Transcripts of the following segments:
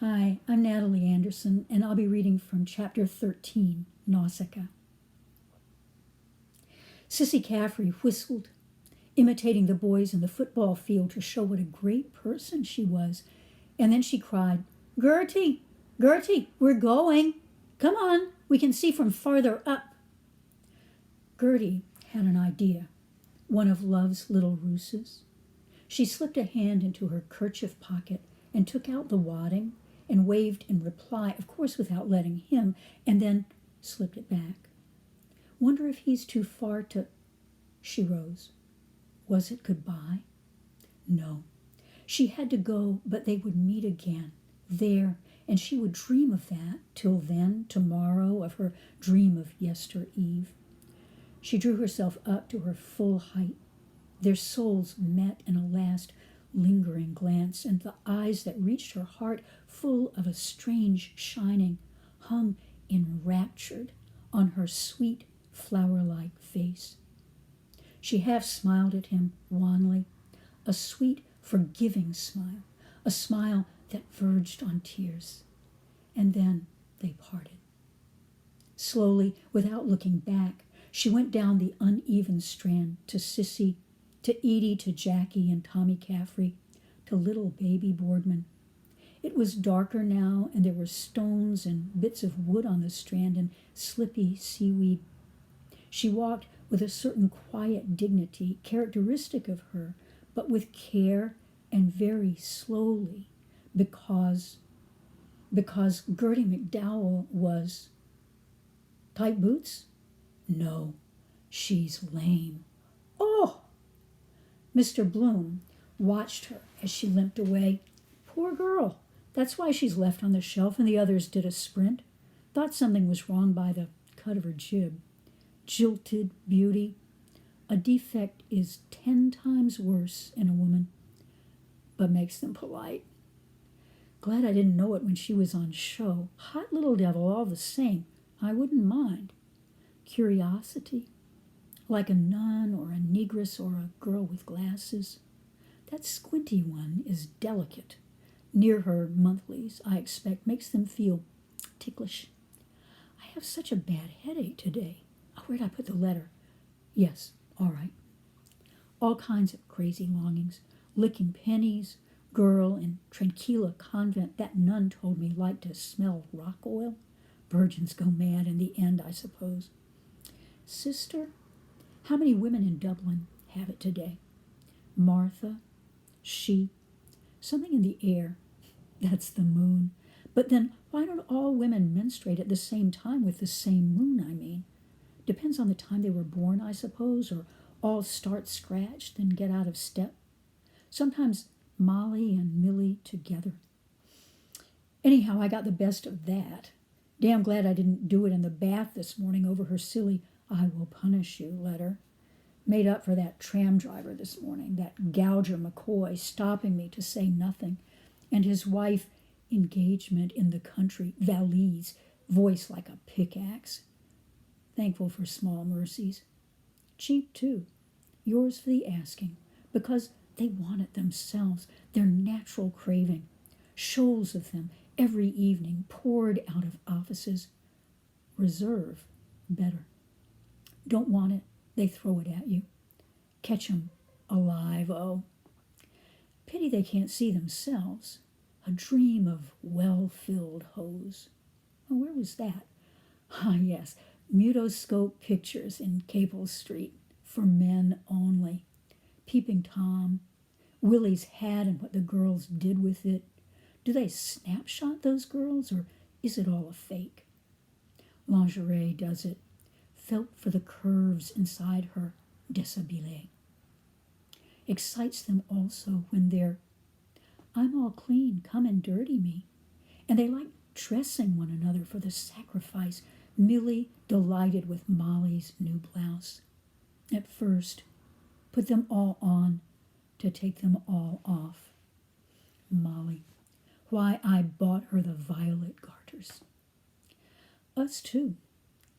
Hi, I'm Nathalie Anderson, and I'll be reading from Chapter 13, Nausicaa. Sissy Caffrey whistled, imitating the boys in the football field to show what a great person she was, and then she cried, "Gertie, Gertie, we're going! Come on, we can see from farther up." Gertie had an idea, one of Love's little ruses. She slipped a hand into her kerchief pocket and took out the wadding and waved in reply, of course without letting him, and then slipped it back. "Wonder if he's too far to—" She rose. Was it goodbye? No. She had to go, but they would meet again, there, and she would dream of that, till then, tomorrow, of her dream of yester-eve. She drew herself up to her full height. Their souls met in a last lingering glance, and the eyes that reached her heart, full of a strange shining, hung enraptured on her sweet flower-like face. She half smiled at him wanly, a sweet, forgiving smile, a smile that verged on tears. And then they parted. Slowly, without looking back, she went down the uneven strand to Sissy, to Edie, to Jackie and Tommy Caffrey, to little baby Boardman. It was darker now, and there were stones and bits of wood on the strand and slippy seaweed. She walked with a certain quiet dignity characteristic of her, but with care and very slowly, because Gertie McDowell was... Tight boots? No, she's lame. Oh! Mr. Bloom watched her as she limped away. Poor girl, that's why she's left on the shelf and the others did a sprint. Thought something was wrong by the cut of her jib. Jilted beauty. A defect is 10 times worse in a woman, but makes them polite. Glad I didn't know it when she was on show. Hot little devil all the same. I wouldn't mind. Curiosity. Like a nun or a negress or a girl with glasses. That squinty one is delicate. Near her monthlies, I expect, makes them feel ticklish. I have such a bad headache today. Oh, where'd I put the letter? Yes, all right. All kinds of crazy longings. Licking pennies, girl in Tranquilla convent, that nun told me liked to smell rock oil. Virgins go mad in the end, I suppose. Sister? How many women in Dublin have it today? Martha, she, something in the air. That's the moon. But then why don't all women menstruate at the same time with the same moon, I mean? Depends on the time they were born, I suppose, or all start scratched, then get out of step. Sometimes Molly and Millie together. Anyhow, I got the best of that. Damn glad I didn't do it in the bath this morning over her silly "I will punish you" letter. Made up for that tram driver this morning, that gouger McCoy, stopping me to say nothing, and his wife, engagement in the country, valise, voice like a pickaxe. Thankful for small mercies. Cheap, too. Yours for the asking, because they want it themselves, their natural craving. Shoals of them every evening poured out of offices. Reserve, better. Don't want it, they throw it at you. Catch 'em alive, oh. Pity they can't see themselves. A dream of well-filled hose. Oh, where was that? Ah, yes, Mutoscope Pictures in Capel Street, for men only. Peeping Tom, Willie's hat and what the girls did with it. Do they snapshot those girls, or is it all a fake? Lingerie does it. Felt for the curves inside her deshabille. Excites them also when they're, "I'm all clean, come and dirty me." And they like dressing one another for the sacrifice. Millie delighted with Molly's new blouse. At first, put them all on to take them all off. Molly, why I bought her the violet garters. Us too.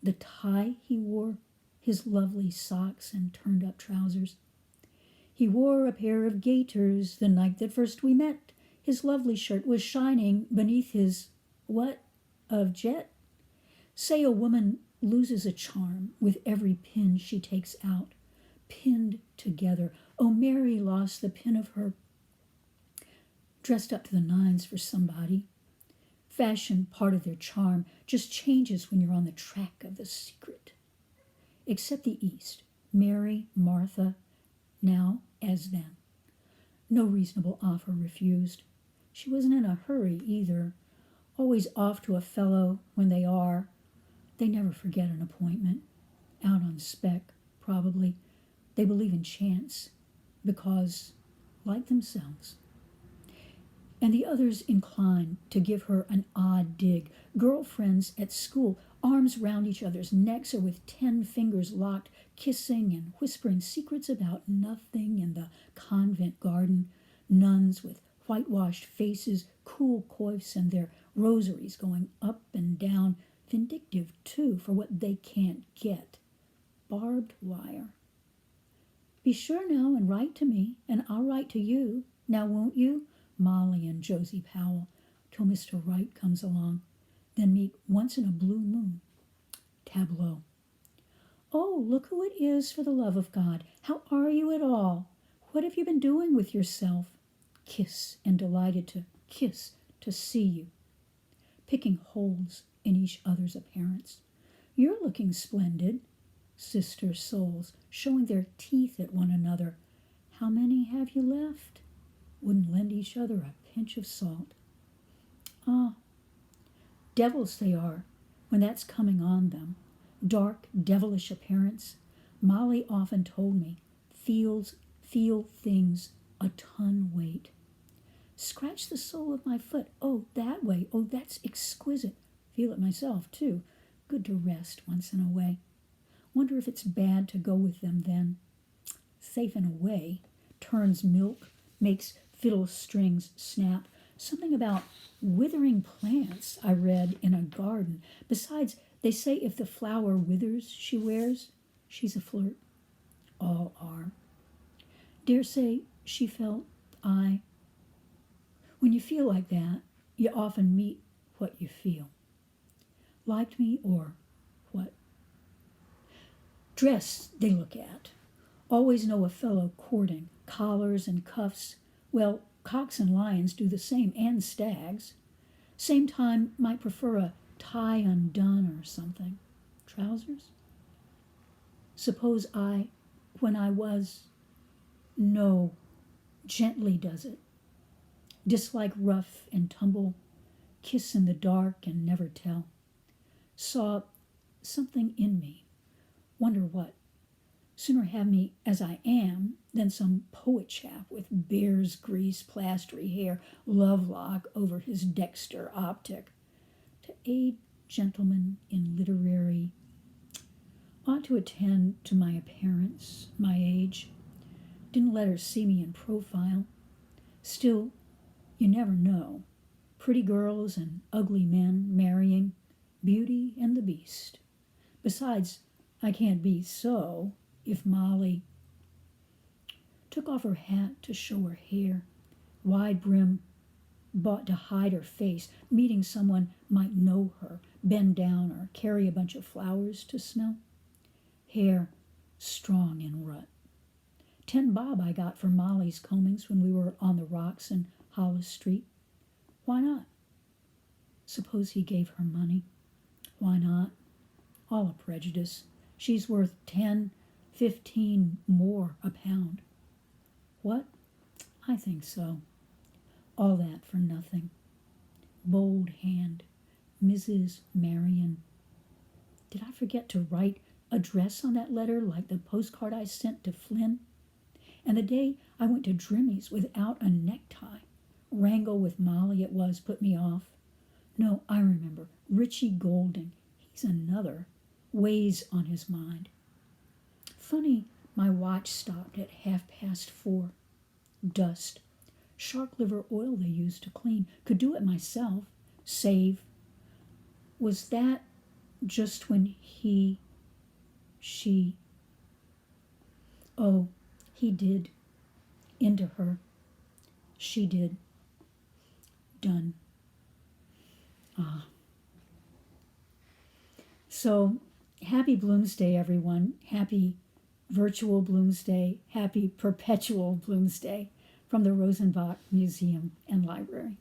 The tie he wore, his lovely socks and turned-up trousers. He wore a pair of gaiters the night that first we met. His lovely shirt was shining beneath his, what, of jet? Say a woman loses a charm with every pin she takes out, pinned together. Oh, Mary lost the pin of her, dressed up to the nines for somebody. Fashion, part of their charm, just changes when you're on the track of the secret. Except the East, Mary, Martha, now as then. No reasonable offer refused. She wasn't in a hurry either, always off to a fellow when they are. They never forget an appointment. Out on spec, probably. They believe in chance, because, like themselves. And the others inclined to give her an odd dig. Girlfriends at school, arms round each other's necks or with 10 fingers locked, kissing and whispering secrets about nothing in the convent garden. Nuns with whitewashed faces, cool coifs, and their rosaries going up and down, vindictive, too, for what they can't get. Barbed wire. Be sure now and write to me, and I'll write to you. Now won't you? Molly and Josie Powell, till Mr. Wright comes along. Then meet once in a blue moon. Tableau. Oh, look who it is, for the love of God. How are you at all? What have you been doing with yourself? Kiss, and delighted to kiss, to see you. Picking holes in each other's appearance. You're looking splendid. Sister souls, showing their teeth at one another. How many have you left? Wouldn't lend each other a pinch of salt. Ah, devils they are, when that's coming on them. Dark, devilish appearance. Molly often told me, feel things a ton weight. Scratch the sole of my foot. Oh, that way. Oh, that's exquisite. Feel it myself, too. Good to rest once in a way. Wonder if it's bad to go with them then. Safe in a way. Turns milk, makes fiddle strings snap. Something about withering plants I read in a garden. Besides, they say if the flower withers she wears, she's a flirt. All are. Dare say she felt I. When you feel like that, you often meet what you feel. Liked me or what? Dress they look at. Always know a fellow courting. Collars and cuffs. Well, cocks and lions do the same, and stags. Same time might prefer a tie undone or something. Trousers? Suppose I, when I was, no, gently does it. Dislike rough and tumble, kiss in the dark and never tell. Saw something in me. Wonder what. Sooner have me as I am than some poet chap with bear's grease, plastery hair, Lovelock over his Dexter optic. To aid gentlemen in literary. Ought to attend to my appearance, my age. Didn't let her see me in profile. Still, you never know. Pretty girls and ugly men marrying. Beauty and the Beast. Besides, I can't be so if Molly took off her hat to show her hair, wide brim, bought to hide her face, meeting someone might know her, bend down or carry a bunch of flowers to smell. Hair strong in rut. 10 bob I got for Molly's combings when we were on the rocks in Hollis Street. Why not? Suppose he gave her money. Why not? All a prejudice. She's worth 10, 15 more a pound. What? I think so. All that for nothing. Bold hand. Mrs. Marion. Did I forget to write address on that letter like the postcard I sent to Flynn? And the day I went to Drimmy's without a necktie. Wrangle with Molly it was, put me off. No, I remember. Richie Golding. He's another. Weighs on his mind. Funny, my watch stopped at 4:30. Dust. Shark liver oil they used to clean. Could do it myself. Save. Was that just when she... Oh, he did. Into her. She did. done. So happy Bloomsday, everyone. Happy virtual Bloomsday. Happy perpetual Bloomsday from the Rosenbach Museum and Library.